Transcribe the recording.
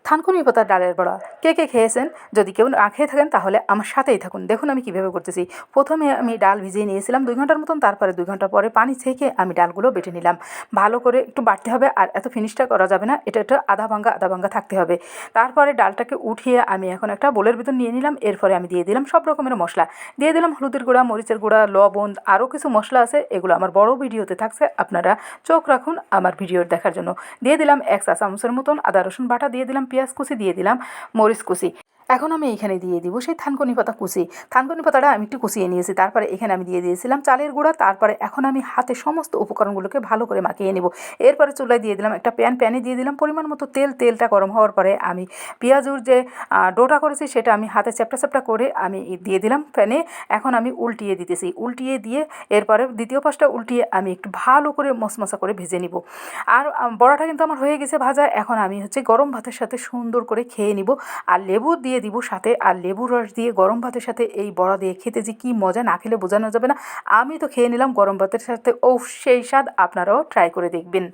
থানকুনি পাতার ডালের বড়া কে কে খেয়েছেন? যদি কেউ না খেয়ে থাকেন তাহলে আমার সাথেই থাকুন। দেখুন আমি কীভাবে করতেছি। প্রথমে আমি ডাল ভিজিয়ে নিয়েছিলাম ২ ঘন্টার মতন, তারপরে ২ ঘন্টা পরে পানি ছেঁকে আমি ডালগুলো বেটে নিলাম। ভালো করে একটু বাটতে হবে, আর এত ফিনিশটা করা যাবে না, এটা একটু আধা ভাঙ্গা থাকতে হবে। তারপরে ডালটাকে উঠিয়ে আমি এখন একটা বোলের ভিতর নিয়ে নিলাম। এরপরে আমি দিয়ে দিলাম সব রকমের মশলা। দিয়ে দিলাম হলুদের গুঁড়া, মরিচের গুঁড়া, লবণ, আরও কিছু মশলা আছে, এগুলো আমার বড় ভিডিওতে থাকছে, আপনারা চোখ রাখুন আমার ভিডিওর দেখার জন্য। দিয়ে দিলাম ১ চা চামচের মতন আদা রসুন বাটা, দিয়ে দিলাম পেঁয়াজ কুচি, দিয়ে দিলাম মরিচ কুচি। এখন আমি এখানে দিয়ে দিব সেই থানকুনি পাতা কুচি। থানকুনি পাতাটা আমি একটু কুচিয়ে নিয়েছি। তারপরে এখানে আমি দিয়ে দিয়েছিলাম চালের গুঁড়া। তারপরে এখন আমি হাতে সমস্ত উপকরণগুলোকে ভালো করে মাখিয়ে নেব। এরপরে চুলায় দিয়ে দিলাম একটা প্যান, প্যানে দিয়ে দিলাম পরিমাণ মতো তেল। তেলটা গরম হওয়ার পরে আমি পেঁয়াজুর যে ডোটা করেছি সেটা আমি হাতে চ্যাপটা চ্যাপটা করে আমি দিয়ে দিলাম প্যানে। এখন আমি উল্টিয়ে দিতেছি। উল্টিয়ে দিয়ে এরপরে দ্বিতীয় পাশটা উল্টিয়ে আমি একটু ভালো করে মশমশা করে ভেজে নিব। আর বড়াটা কিন্তু আমার হয়ে গেছে ভাজা। এখন আমি গরম ভাতের সাথে সুন্দর করে খেয়ে নিব। আর লেবু দিয়ে দিব সাথে, আর লেবুর রস দিয়ে গরম ভাতের সাথে এই বড়া দিয়ে খেতে যে কী মজা, না খেলে বোঝানো যাবে না। আমি তো খেয়ে নিলাম গরম ভাতের সাথে। ও সেই স্বাদ, আপনারাও ট্রাই করে দেখবেন।